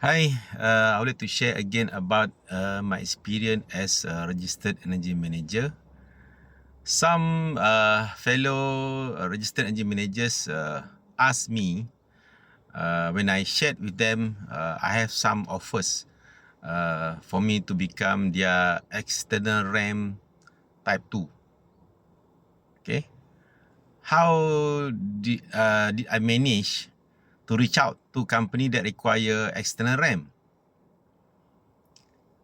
Hi, I would like to share again about my experience as a registered energy manager. Some fellow registered energy managers asked me when I shared with them, I have some offers for me to become their external RAM type 2. Okay, how did I manage to reach out to company that require external RAM?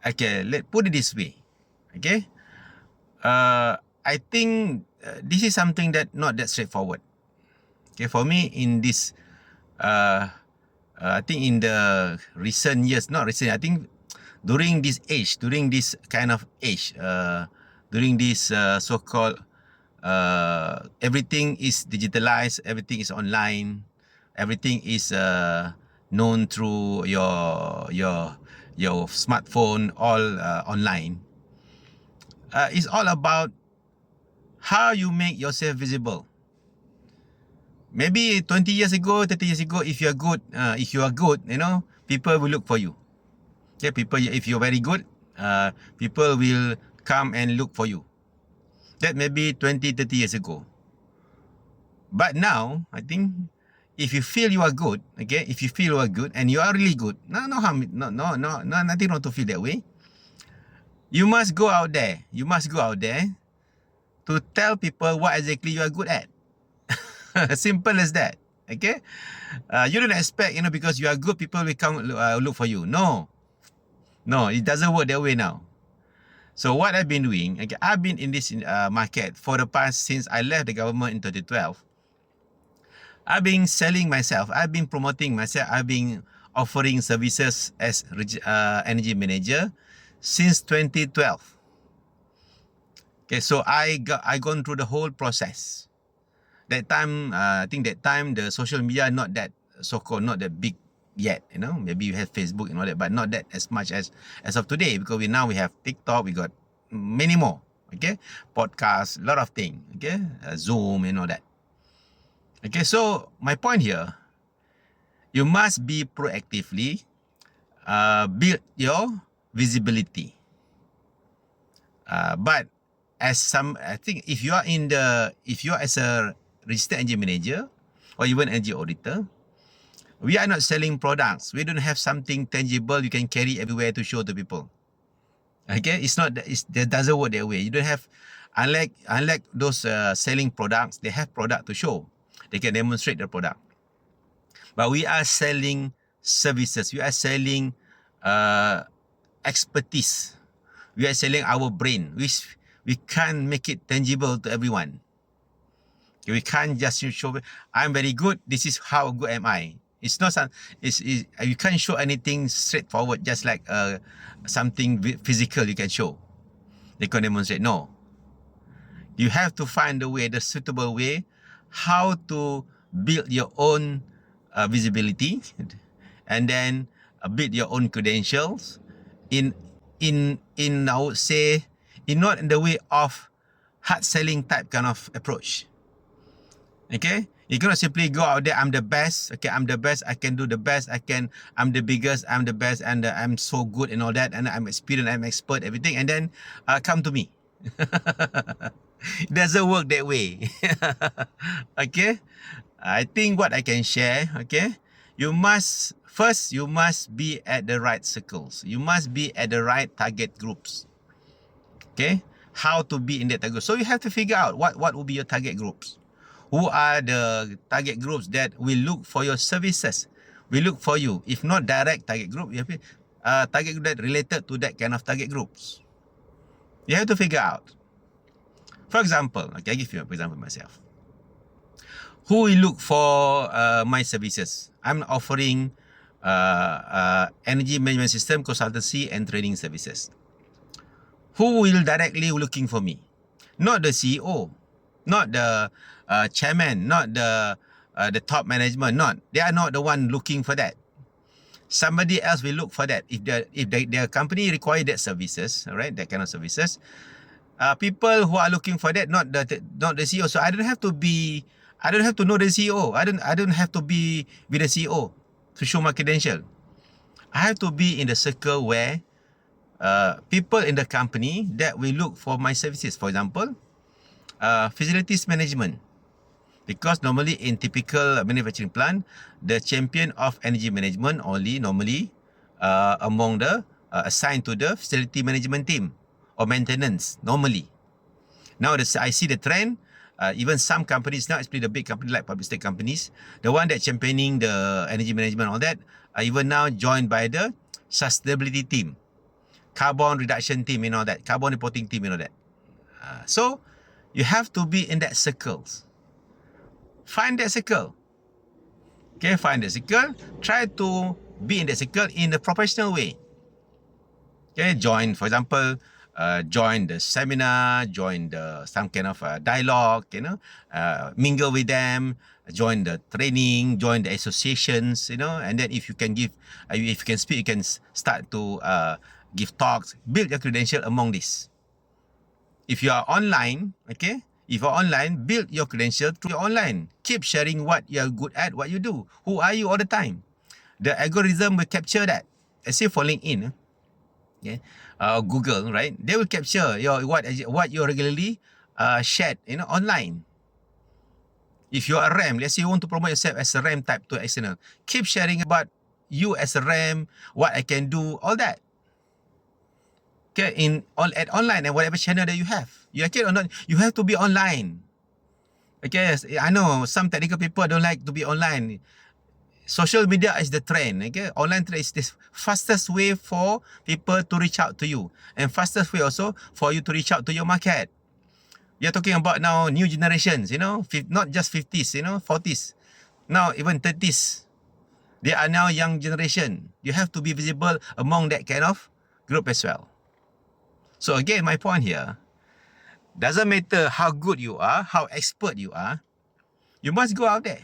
Okay, let's put it this way. Okay, I think this is something that not that straightforward. Okay, for me in this, uh, I think in the recent years, not recent, I think during this kind of age, during this so-called everything is digitalized, everything is online, everything is known through your smartphone, all online. It's all about how you make yourself visible. Maybe 20 years ago, 30 years ago, if you are good, people will look for you. Okay, people, if you're very good, people will come and look for you. That may be 20, 30 years ago. But now, I think if you feel you are good, okay, if you feel you are good and you are really good, no harm, nothing wrong to feel that way. You must go out there. You must go out there to tell people what exactly you are good at. Simple as that. Okay, you don't expect, because you are good, people will come look for you. No, it doesn't work that way now. So what I've been doing, okay, I've been in this market for the past, since I left the government in 2012. I've been selling myself. I've been promoting myself. I've been offering services as energy manager since 2012. Okay, so I gone through the whole process. That time, I think that time the social media not that so-called not that big yet. Maybe you have Facebook and all that, but not that as much as of today, because we have TikTok, we got many more. Okay, podcasts, a lot of things. Okay, Zoom and all that. Okay, so my point here, you must be proactively build your visibility. But I think if you are as a registered energy manager or even energy auditor, we are not selling products. We don't have something tangible you can carry everywhere to show to people. Okay, that doesn't work that way. You don't have, unlike those selling products, they have product to show. They can demonstrate the product. But we are selling services. We are selling expertise. We are selling our brain, which we can't make it tangible to everyone. We can't just show, I'm very good, this is how good am I. It's not you can't show anything straightforward, just like something physical you can show. They can demonstrate. No. You have to find the suitable way, how to build your own visibility, and then build your own credentials in I would say, not in the way of hard selling type kind of approach. Okay, you cannot simply go out there, I'm the best. Okay, I'm the best, I can do the best, I'm the biggest, I'm the best, and I'm so good and all that, and I'm experienced, I'm expert, everything, and then come to me. It doesn't work that way. Okay, I think what I can share, okay, you must be at the right circles. You must be at the right target groups. Okay, how to be in that target group. So you have to figure out what will be your target groups. Who are the target groups that will look for your services, will look for you. If not direct target group, you have target group that related to that kind of target groups. You have to figure out. For example, okay, I give you an example myself. Who will look for my services? I'm offering energy management system consultancy and training services. Who will directly looking for me? Not the CEO, not the chairman, not the top management. They are not the one looking for that. Somebody else will look for that. If their company require that services, all right, that kind of services, people who are looking for that, not the CEO. So I don't have to know the CEO. I don't have to be with the CEO to show my credential. I have to be in the circle where people in the company that will look for my services. For example, facilities management. Because normally in typical manufacturing plant, the champion of energy management only normally among the assigned to the facility management team or maintenance normally. Now I see the trend. Even some companies now, especially the big companies like public state companies, the one that championing the energy management, all that, are even now joined by the sustainability team, carbon reduction team, and all that, carbon reporting team, and all that. So you have to be in that circles. Find that circle. Okay, find that circle. Try to be in that circle in a professional way. Okay, join, for example, join the seminar, join the some kind of dialogue, mingle with them, join the training, join the associations, and then if you can give, if you can speak, you can start to give talks, build your credential among this. If you are online, okay, if you're online, build your credential through your online. Keep sharing what you're good at, what you do. Who are you all the time? The algorithm will capture that. Let's say for LinkedIn, okay, Google, right? They will capture what you regularly shared, online. If you're a RAM, let's say you want to promote yourself as a RAM type to external, keep sharing about you as a RAM, what I can do, all that. Okay, at online and whatever channel that you have. You like it or not, you have to be online. Okay, I know some technical people don't like to be online. Social media is the trend. Okay, online trend is the fastest way for people to reach out to you, and fastest way also for you to reach out to your market. You're talking about now new generations, not just 50s, 40s, now even 30s. They are now young generation. You have to be visible among that kind of group as well. So again, my point here, doesn't matter how good you are, how expert you are, you must go out there.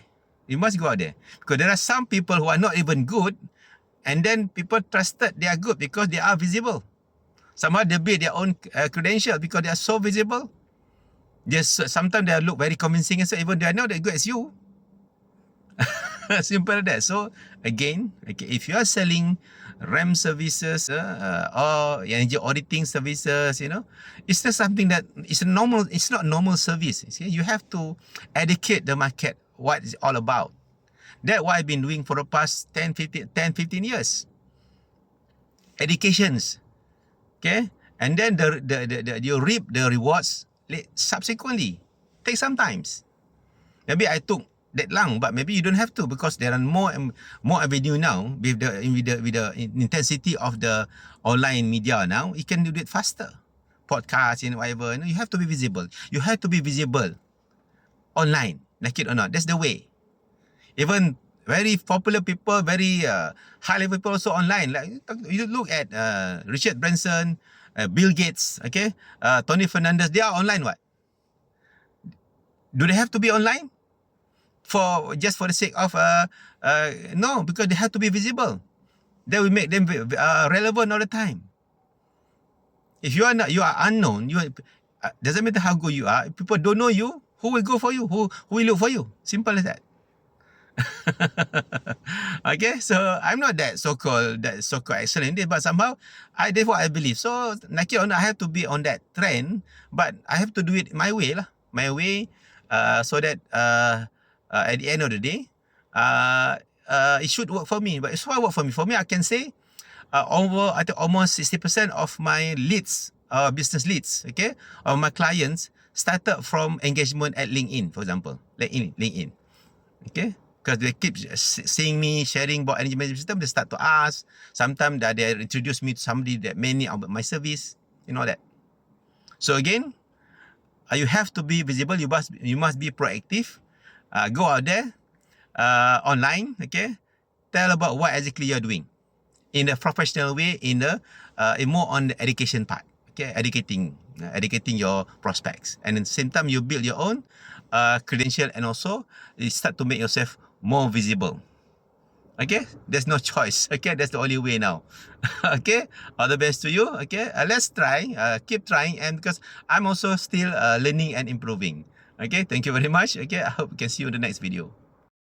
You must go out there. Because there are some people who are not even good, and then people trusted they are good because they are visible. Somehow they build their own credential because they are so visible. Sometimes they look very convincing, and so even they are not as good as you. Simple as that. So again, okay, if you are selling RAM services or energy auditing services, it's not something that it's not normal service. See, you have to educate the market what it's all about. That's what I've been doing for the past 10-15 years. Educations. Okay? And then you reap the rewards subsequently. Take some times. Maybe I took that long, but maybe you don't have to, because there are more avenue now with the intensity of the online media now. You can do it faster. Podcasts and whatever. You have to be visible. You have to be visible online, like it or not. That's the way. Even very popular people, very high level people also online. Like you look at Richard Branson, Bill Gates, okay, Tony Fernandez. They are online. What? Do they have to be online? Just for the sake of no, because they have to be visible. That will make them relevant all the time. If you are unknown. Doesn't matter how good you are. If people don't know you, who will go for you? Who will look for you? Simple as that. Okay, so I'm not that so-called excellent, but somehow that's what I believe. So like it or not, I have to be on that trend, but I have to do it my way lah. My way, so that at the end of the day, it should work for me. But it's why work for me. For me, I can say I think almost 60% of my leads, business leads, okay, of my clients started from engagement at LinkedIn, for example, LinkedIn, okay, because they keep seeing me sharing about energy management system. They start to ask. Sometimes they introduce me to somebody that may need about my service, that. So again, you have to be visible. You must be proactive. Go out there, online, okay, tell about what exactly you're doing in a professional way, in more on the education part, okay, educating your prospects, and at the same time you build your own credential, and also you start to make yourself more visible. Okay, there's no choice. Okay, that's the only way now. Okay, all the best to you. Okay, let's try, keep trying, and because I'm also still learning and improving. Okay, thank you very much. Okay, I hope we can see you in the next video.